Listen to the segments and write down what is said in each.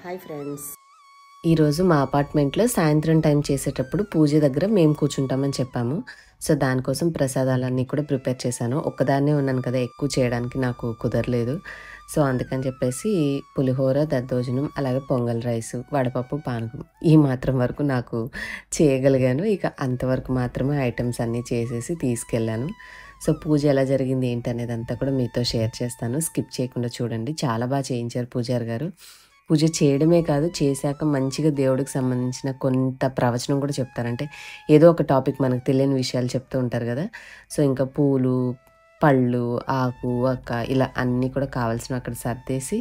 Hi friends, ఈరోజు మా అపార్ట్మెంట్లో సాయంత్రం టైం చేసేటప్పుడు పూజ దగ్గర మేము కూర్చుంటామని చెప్పాము. సో దానికోసం ప్రసాదాలన్నీ కూడా ప్రిపేర్ చేశాను. ఒక్కదాన్నే ఉన్నాను కదా, ఎక్కువ చేయడానికి నాకు కుదరలేదు. సో అందుకని చెప్పేసి పులిహోర, దద్దోజనం, అలాగే పొంగల్ రైస్, వడపప్పు, పానకం ఈ మాత్రం వరకు నాకు చేయగలిగాను. ఇక అంతవరకు మాత్రమే ఐటమ్స్ అన్నీ చేసేసి తీసుకెళ్ళాను. సో పూజ ఎలా జరిగింది ఏంటనేది అంతా కూడా మీతో షేర్ చేస్తాను. స్కిప్ చేయకుండా చూడండి. చాలా బాగా చేయించారు పూజారి గారు. పూజ చేయడమే కాదు, చేశాక మంచిగా దేవుడికి సంబంధించిన కొంత ప్రవచనం కూడా చెప్తారంటే ఏదో ఒక టాపిక్ మనకు తెలియని విషయాలు చెప్తూ ఉంటారు కదా. సో ఇంకా పూలు, పళ్ళు, ఆకు, వక్క ఇలా అన్నీ కూడా కావాల్సినవి అక్కడ సర్దేసి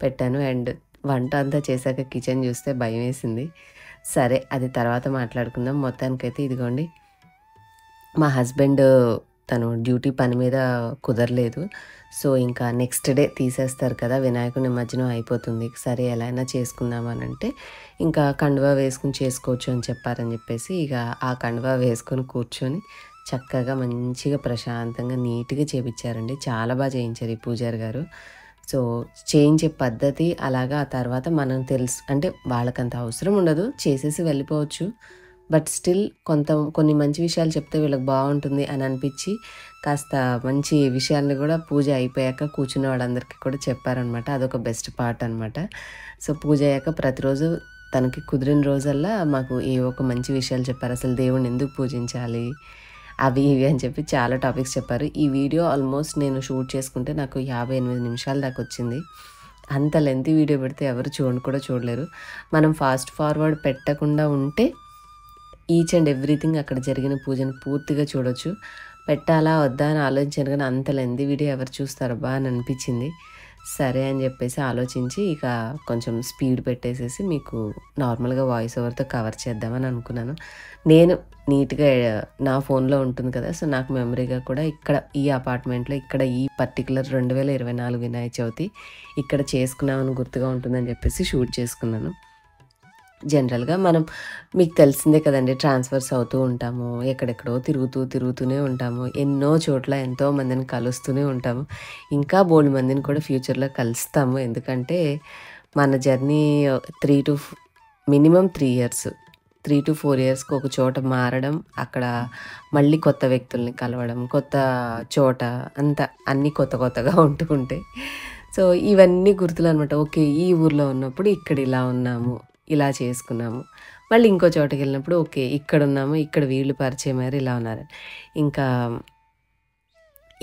పెట్టాను. అండ్ వంట అంతా చేశాక కిచెన్ చూస్తే భయం వేసింది. సరే, అది తర్వాత మాట్లాడుకుందాం. మొత్తానికైతే ఇదిగోండి, మా హస్బెండ్ తను డ్యూటీ పని మీద కుదరలేదు. సో ఇంకా నెక్స్ట్ డే తీసేస్తారు కదా, వినాయకుడి నిమజ్జనం అయిపోతుంది. సరే ఎలా అయినా చేసుకుందామని అంటే ఇంకా కండువా వేసుకుని చేసుకోవచ్చు అని చెప్పారని చెప్పేసి ఇక ఆ కండువా వేసుకొని కూర్చొని చక్కగా మంచిగా ప్రశాంతంగా నీట్గా చేయించారండి. చాలా బాగా చేయించారు ఈ పూజారి గారు. సో చేయించే పద్ధతి అలాగా. ఆ తర్వాత మనం తెలుసు అంటే వాళ్ళకంత అవసరం ఉండదు, చేసేసి వెళ్ళిపోవచ్చు. బట్ స్టిల్ కొన్ని మంచి విషయాలు చెప్తే వీళ్ళకి బాగుంటుంది అని అనిపించి కాస్త మంచి విషయాల్ని కూడా పూజ అయిపోయాక కూర్చున్న వాళ్ళందరికీ కూడా చెప్పారనమాట. అదొక బెస్ట్ పార్ట్ అనమాట. సో పూజ అయ్యాక ప్రతిరోజు తనకి కుదిరిన రోజల్లా మాకు ఏ ఒక మంచి విషయాలు చెప్పారు. అసలు దేవుణ్ణి ఎందుకు పూజించాలి, అవి ఇవి అని చెప్పి చాలా టాపిక్స్ చెప్పారు. ఈ వీడియో ఆల్మోస్ట్ నేను షూట్ చేసుకుంటే నాకు 58 నిమిషాల దాకా వచ్చింది. అంత లెంతీ వీడియో పెడితే ఎవరు కూడా చూడలేరు. మనం ఫాస్ట్ ఫార్వర్డ్ పెట్టకుండా ఉంటే ఈచ్ అండ్ ఎవ్రీథింగ్ అక్కడ జరిగిన పూజను పూర్తిగా చూడొచ్చు. పెట్టాలా వద్దా అని ఆలోచించాను, కానీ అంత లెంతీ వీడియో ఎవరు చూస్తారబ్బా అని అనిపించింది. సరే అని చెప్పేసి ఆలోచించి ఇక కొంచెం స్పీడ్ పెట్టేసేసి మీకు నార్మల్గా వాయిస్ ఓవర్తో కవర్ చేద్దామని అనుకున్నాను. నేను నీట్గా నా ఫోన్లో ఉంటుంది కదా, సో నాకు మెమరీగా కూడా ఇక్కడ ఈ అపార్ట్మెంట్లో ఇక్కడ ఈ పర్టికులర్ 2024 వినాయక చవితి ఇక్కడ చేసుకున్నామని గుర్తుగా ఉంటుందని చెప్పేసి షూట్ చేసుకున్నాను. జనరల్గా మనం మీకు తెలిసిందే కదండి, ట్రాన్స్ఫర్స్ అవుతూ ఉంటాము, ఎక్కడెక్కడో తిరుగుతూనే ఉంటాము, ఎన్నో చోట్ల ఎంతో మందిని కలుస్తూనే ఉంటాము. ఇంకా బోల్డ్ మందిని కూడా ఫ్యూచర్లో కలుస్తాము. ఎందుకంటే మన జర్నీ మినిమం 3 ఇయర్స్, 3 to 4 ఇయర్స్కి ఒక చోట మారడం, అక్కడ మళ్ళీ కొత్త వ్యక్తుల్ని కలవడం, కొత్త చోట అంతా అన్నీ కొత్తగా ఉంటూ సో ఇవన్నీ గుర్తులు అనమాట. ఓకే, ఈ ఊర్లో ఉన్నప్పుడు ఇక్కడ ఇలా ఉన్నాము, ఇలా చేసుకున్నాము. మళ్ళీ ఇంకో చోటకి వెళ్ళినప్పుడు ఓకే ఇక్కడ ఉన్నాము, ఇక్కడ వీళ్ళు పరిచయం అయ్యారు, ఇలా ఉన్నారు. ఇంకా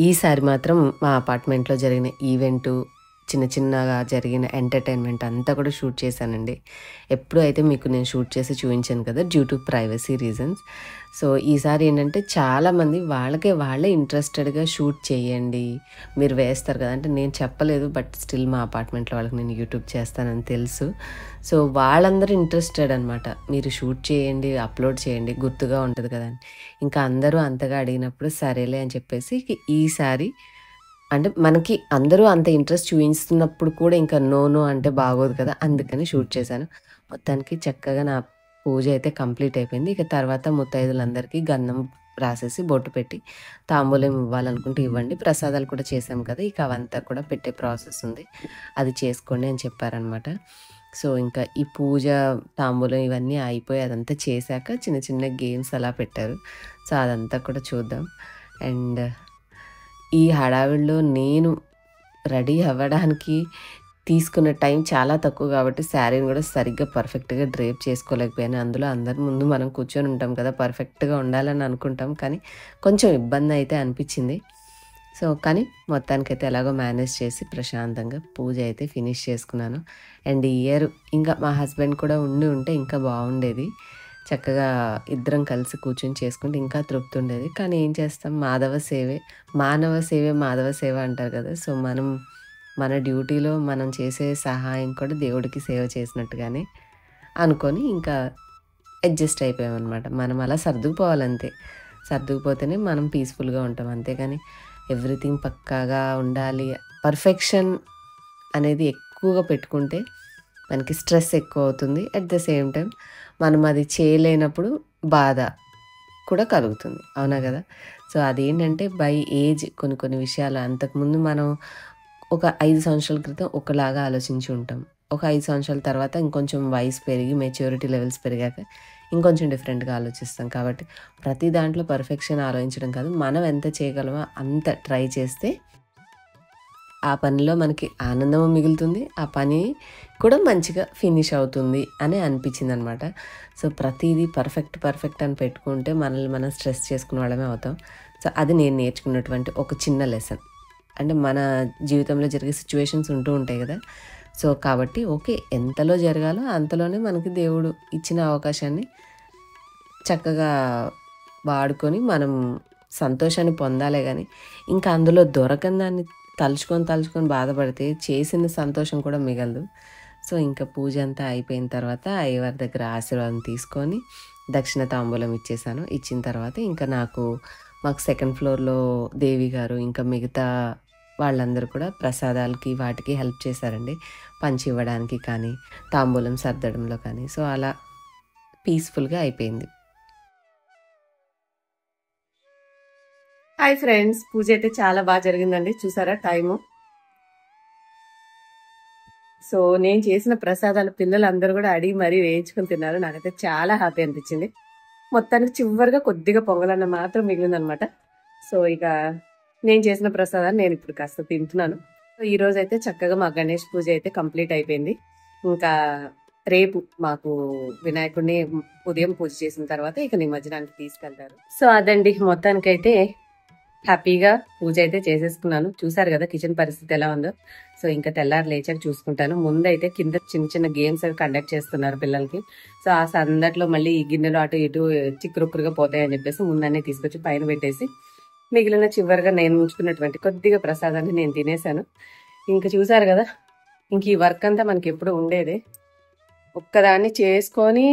ఈసారి మాత్రం మా అపార్ట్మెంట్లో జరిగిన ఈవెంటు, చిన్నగా జరిగిన ఎంటర్టైన్మెంట్ అంతా కూడా షూట్ చేశానండి. ఎప్పుడు అయితే మీకు నేను షూట్ చేసి చూపించాను కదా, due to privacy reasons. So ఈసారి ఏంటంటే చాలామంది వాళ్ళే ఇంట్రెస్టెడ్గా షూట్ చేయండి, మీరు వేస్తారు కదా అంటే నేను చెప్పలేదు. బట్ స్టిల్ మా అపార్ట్మెంట్లో వాళ్ళకి నేను యూట్యూబ్ చేస్తానని తెలుసు. సో వాళ్ళందరూ ఇంట్రెస్టెడ్ అనమాట, మీరు షూట్ చేయండి, అప్లోడ్ చేయండి, గుర్తుగా ఉంటుంది కదా అని. ఇంకా అందరూ అంతగా అడిగినప్పుడు సరేలే అని చెప్పేసి ఈసారి అంటే మనకి అందరూ అంత ఇంట్రెస్ట్ చూపిస్తున్నప్పుడు కూడా ఇంకా నో అంటే బాగోదు కదా, అందుకని షూట్ చేశాను. మొత్తానికి చక్కగా నా పూజ అయితే కంప్లీట్ అయిపోయింది. ఇక తర్వాత ముత్తైదులందరికీ గంధం రాసేసి బొట్టు పెట్టి తాంబూలం ఇవ్వాలనుకుంటే ఇవ్వండి, ప్రసాదాలు కూడా చేసాం కదా, ఇక అవంతా కూడా పెట్టే ప్రాసెస్ ఉంది, అది చేసుకోండి అని చెప్పారనమాట. సో ఇంకా ఈ పూజ, తాంబూలం ఇవన్నీ అయిపోయి అదంతా చేశాక చిన్న గేమ్స్ అలా పెట్టారు. సో అదంతా కూడా చూద్దాం. అండ్ ఈ హడావిడిలో నేను రెడీ అవ్వడానికి తీసుకున్న టైం చాలా తక్కువ కాబట్టి శారీని కూడా సరిగ్గా పర్ఫెక్ట్గా డ్రేప్ చేసుకోలేకపోయాను. అందులో అందరి ముందు మనం కూర్చొని ఉంటాం కదా, పర్ఫెక్ట్గా ఉండాలని అనుకుంటాం, కానీ కొంచెం ఇబ్బంది అయితే అనిపించింది. సో కానీ మొత్తానికైతే ఎలాగో మేనేజ్ చేసి ప్రశాంతంగా పూజ అయితే ఫినిష్ చేసుకున్నాను. అండ్ ఈ ఇయర్ ఇంకా మా హస్బెండ్ కూడా ఉంటే ఇంకా బాగుండేది. చక్కగా ఇద్దరం కలిసి కూర్చొని చేసుకుంటే ఇంకా తృప్తి ఉండేది. కానీ ఏం చేస్తాం, మానవ సేవే మాధవ సేవ అంటారు కదా. సో మన డ్యూటీలో మనం చేసే సహాయం కూడా దేవుడికి సేవ చేసినట్టుగానే అనుకొని ఇంకా అడ్జస్ట్ అయిపోయామన్నమాట. మనం అలా సర్దుకుపోవాలంతే, సర్దుకుపోతేనే మనం పీస్ఫుల్గా ఉంటాం. అంతేగాని ఎవ్రీథింగ్ పక్కాగా ఉండాలి, పర్ఫెక్షన్ అనేది ఎక్కువగా పెట్టుకుంటే మనకి స్ట్రెస్ ఎక్కువ అవుతుంది. అట్ ద సేమ్ టైం మనం అది చేయలేనప్పుడు బాధ కూడా కలుగుతుంది, అవునా కదా. సో అదేంటంటే బై ఏజ్ కొన్ని విషయాలు అంతకుముందు మనం ఒక 5 సంవత్సరాల క్రితం ఒకలాగా ఆలోచించి ఉంటాం, ఒక 5 సంవత్సరాల తర్వాత ఇంకొంచెం వయసు పెరిగి మెచ్యూరిటీ లెవెల్స్ పెరిగాక ఇంకొంచెం డిఫరెంట్‌గా ఆలోచిస్తాం. కాబట్టి ప్రతి దాంట్లో పర్ఫెక్షన్ ఆలోచించడం కాదు. మనం ఎంత చేయగలమో అంత ట్రై చేస్తే ఆ పనిలో మనకి ఆనందము మిగులుతుంది. ఆ పని కూడా మంచిగా ఫినిష్ అవుతుంది అని అనిపించిందనమాట. సో, ప్రతీదీ పర్ఫెక్ట్ అని పెట్టుకుంటే మనల్ని మనం స్ట్రెస్ చేసుకునే వాళ్ళమే అవుతాం. సో, అది నేను నేర్చుకున్నటువంటి ఒక చిన్న లెసన్. అంటే మన జీవితంలో జరిగే సిట్యుయేషన్స్ ఉంటూ ఉంటాయి కదా! సో, కాబట్టి ఓకే. ఎంతలో జరగాలో అంతలోనే మనకి దేవుడు ఇచ్చిన అవకాశాన్ని చక్కగా వాడుకొని మనం సంతోషాన్ని పొందాలే గానీ, ఇంకా అందులో దొరకని దాన్ని తలుచుకొని బాధపడితే చేసిన సంతోషం కూడా మిగలదు. సో, ఇంకా పూజ అంతా అయిపోయిన తర్వాత అయ్యవారి దగ్గర ఆశీర్వాదం తీసుకొని దక్షిణ తాంబూలం ఇచ్చేసాను. ఇచ్చిన తర్వాత ఇంకా మాకు సెకండ్ ఫ్లోర్‌లో దేవి గారు ఇంకా మిగతా వాళ్ళందరూ కూడా ప్రసాదాలకి వాటికి హెల్ప్ చేశారండి. పంచి ఇవ్వడానికి కానీ, తాంబూలం సర్దడంలో కానీ. సో, అలా పీస్‌ఫుల్‌గా అయిపోయింది. Hi friends! పూజ అయితే చాలా జరిగిందండి. చూసారా టైము? సో, నేను చేసిన ప్రసాదాలు పిల్లలందరూ కూడా అడిగి మరీ వేయించుకొని తిన్నారు. నాకైతే చాలా హ్యాపీ అనిపించింది. మొత్తానికి చివరిగా కొద్దిగా పొంగలన్న మాత్రం మిగిలిందనమాట. సో, ఇక నేను చేసిన ప్రసాదాన్ని నేను ఇప్పుడు కాస్త తింటున్నాను. సో, ఈరోజు అయితే చక్కగా మా గణేష్ పూజ అయితే కంప్లీట్ అయిపోయింది. ఇంకా రేపు మాకు వినాయకుడిని ఉదయం పూజ చేసిన తర్వాత ఇక నిమజ్జనానికి తీసుకెళ్తారు. సో, అదండి మొత్తానికైతే హ్యాపీగా పూజ అయితే చేసేసుకున్నాను. చూసారు కదా కిచెన్ పరిస్థితి ఎలా ఉందో. సో, ఇంకా తెల్లారి లేచాక చూసుకుంటాను. ముందైతే కింద చిన్న గేమ్స్ అవి కండక్ట్ చేస్తున్నారు పిల్లలకి. సో, ఆ సందట్లో మళ్ళీ ఈ గిన్నెలు అటు ఇటు చిక్కురుక్కురుగా పోతాయని చెప్పేసి ముందన్నీ తీసుకొచ్చి పైన పెట్టేసి మిగిలిన చివరిగా నేను ఉంచుకున్నటువంటి కొద్దిగా ప్రసాదాన్ని నేను తినేసాను. ఇంకా చూసారు కదా, ఇంక ఈ వర్క్ అంతా మనకి ఎప్పుడు ఉండేదే. ఒక్కదాన్ని చేసుకొని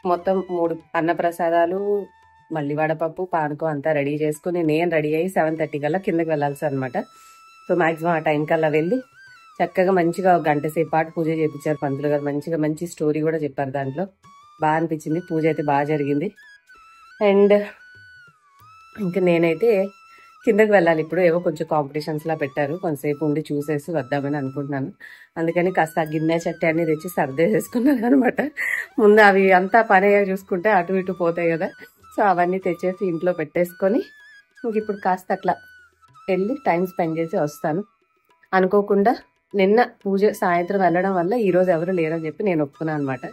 మొత్తం 3 అన్న ప్రసాదాలు, మళ్ళీ వడపప్పు, పానకం అంతా రెడీ చేసుకుని నేను రెడీ అయ్యి 7:30 కల్లా కిందకి వెళ్ళాల్సి అనమాట. సో, మాక్సిమం ఆ టైం కల్లా వెళ్ళి చక్కగా మంచిగా ఒక గంట సేపు పాటు పూజ చేయించారు పంతులు గారు. మంచి స్టోరీ కూడా చెప్పారు దాంట్లో. బాగా అనిపించింది. పూజ అయితే బాగా జరిగింది. అండ్ ఇంకా నేనైతే కిందకి వెళ్ళాలి. ఇప్పుడు ఏవో కొంచెం కాంపిటీషన్స్లా పెట్టారు. కొంతసేపు ఉండి చూసేసి వద్దామని అనుకుంటున్నాను. అందుకని కాస్త గిన్నె చట్టి అన్ని తెచ్చి సర్దేసేసుకున్నాను అనమాట. ముందు అవి అంతా పని చూసుకుంటే అటు ఇటు పోతాయి కదా. సో, అవన్నీ తెచ్చేసి ఇంట్లో పెట్టేసుకొని ఇంక ఇప్పుడు కాస్త అట్లా వెళ్ళి టైం స్పెండ్ చేసి వస్తాను. అనుకోకుండా నిన్న పూజ సాయంత్రం వెళ్ళడం వల్ల ఈరోజు ఎవరు లేరని చెప్పి నేను ఒప్పుకున్నాను అనమాట.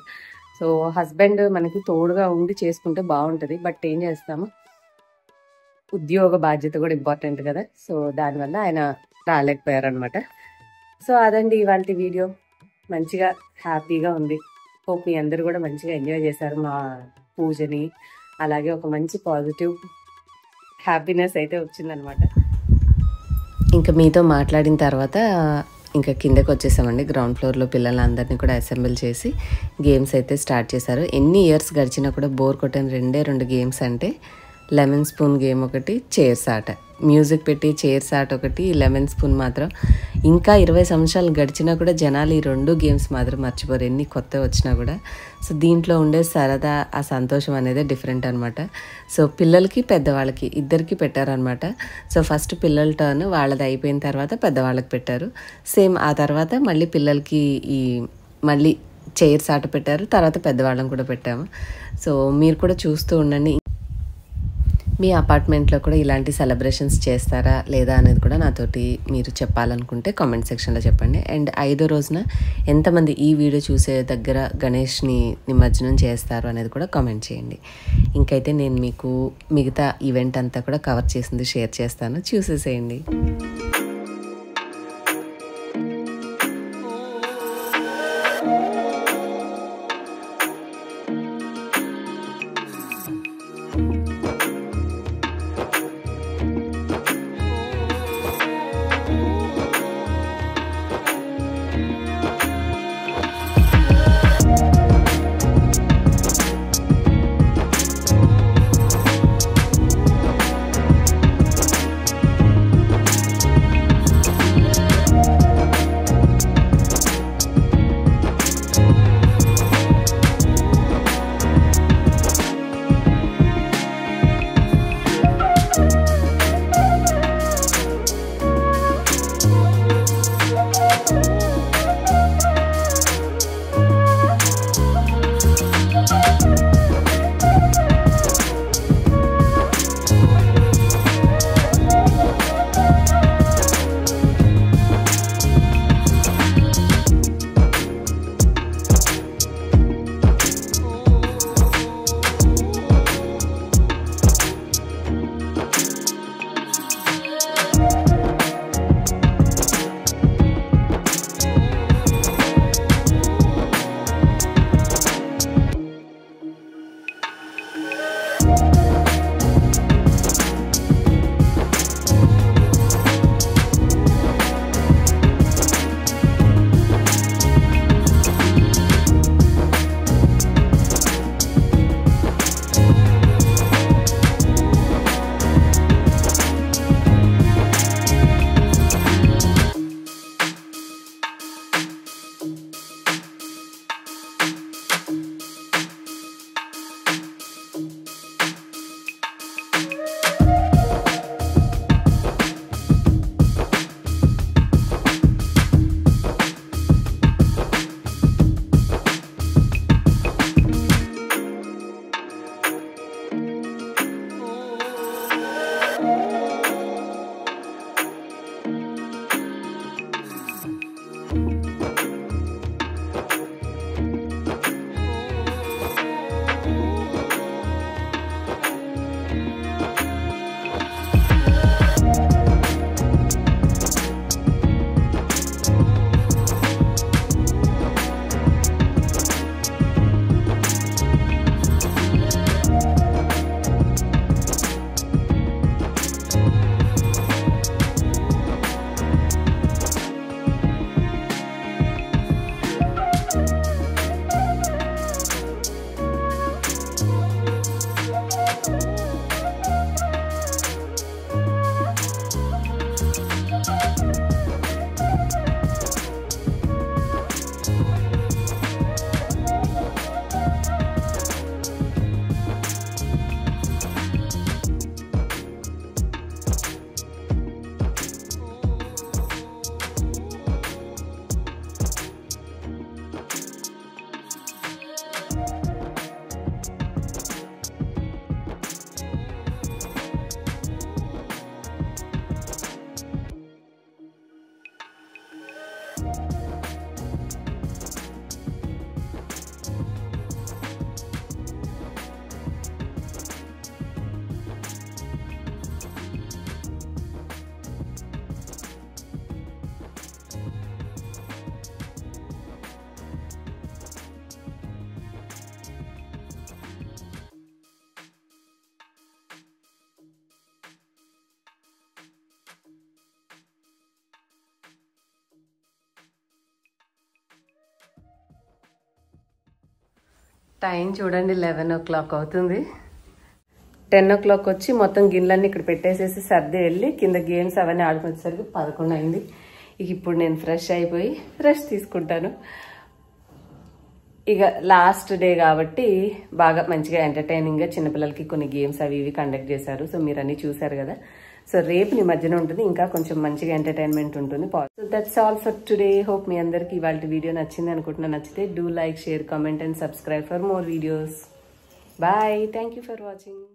సో, హస్బెండ్ మనకి తోడుగా ఉండి చేసుకుంటే బాగుంటుంది. బట్ ఏం చేస్తాము, ఉద్యోగ బాధ్యత కూడా ఇంపార్టెంట్ కదా. సో, దానివల్ల ఆయన రాలేకపోయారు అనమాట. సో, అదండి ఇవాళ వీడియో. మంచిగా హ్యాపీగా ఉంది. హోప్ మీ అందరూ కూడా మంచిగా ఎంజాయ్ చేశారు మా పూజని. అలాగే ఒక మంచి పాజిటివ్ హ్యాపీనెస్ అయితే వచ్చిందనమాట. ఇంకా మీతో మాట్లాడిన తర్వాత ఇంకా కిందకి వచ్చేసామండి. గ్రౌండ్ ఫ్లోర్లో పిల్లలందరినీ కూడా అసెంబ్ల్ చేసి గేమ్స్ అయితే స్టార్ట్ చేశారు. ఎన్ని ఇయర్స్ గడిచినా కూడా బోర్ కొట్టిన 2 గేమ్స్ అంటే లెమన్ స్పూన్ గేమ్ ఒకటి, చైర్స్ ఆట. మ్యూజిక్ పెట్టి చైర్స్ ఆట ఒకటి, లెమన్ స్పూన్ మాత్రం ఇంకా 20 సంవత్సరాలు గడిచినా కూడా జనాలు ఈ 2 గేమ్స్ మాత్రం మర్చిపోరు, ఎన్ని కొత్త వచ్చినా కూడా. సో, దీంట్లో ఉండే సరదా, ఆ సంతోషం అనేది డిఫరెంట్ అనమాట. సో, పిల్లలకి పెద్దవాళ్ళకి ఇద్దరికి పెట్టారనమాట. సో, ఫస్ట్ పిల్లల టర్న్ వాళ్ళది అయిపోయిన తర్వాత పెద్దవాళ్ళకి పెట్టారు. సేమ్ ఆ తర్వాత మళ్ళీ పిల్లలకి మళ్ళీ చైర్స్ ఆట పెట్టారు. తర్వాత పెద్దవాళ్ళని కూడా పెట్టాము. సో, మీరు కూడా చూస్తూ ఉండండి. మీ అపార్ట్మెంట్లో కూడా ఇలాంటి సెలబ్రేషన్స్ చేస్తారా లేదా అనేది కూడా నాతోటి మీరు చెప్పాలనుకుంటే కామెంట్ సెక్షన్లో చెప్పండి. అండ్ 5వ రోజున ఎంతమంది ఈ వీడియో చూసే దగ్గర గణేష్ని నిమజ్జనం చేస్తారు అనేది కూడా కామెంట్ చేయండి. ఇంకైతే నేను మీకు మిగతా ఈవెంట్ అంతా కూడా కవర్ చేసింది షేర్ చేస్తాను, చూసేసేయండి. టైం చూడండి 11 అవుతుంది. 10 వచ్చి మొత్తం గిన్నెలన్నీ ఇక్కడ పెట్టేసేసి సర్ది వెళ్ళి కింద గేమ్స్ అవన్నీ ఆడుకునేసరికి 11 అయింది. ఇక ఇప్పుడు నేను ఫ్రెష్ అయిపోయి రెస్ట్ తీసుకుంటాను. ఇక లాస్ట్ డే కాబట్టి బాగా మంచిగా ఎంటర్టైనింగ్గా చిన్నపిల్లలకి కొన్ని గేమ్స్ అవి ఇవి కండక్ట్ చేశారు. సో మీరు అన్ని చూసారు కదా. సో రేపు నీ మధ్యన ఉంటుంది, ఇంకా కొంచెం మంచిగా ఎంటర్టైన్మెంట్ ఉంటుంది. So that's all for today. Hope మీ అందరికి ఇవాళ వీడియో నచ్చింది అనుకుంటున్నా. నచ్చితే do like, share, comment and subscribe for more videos. Bye. Thank you for watching.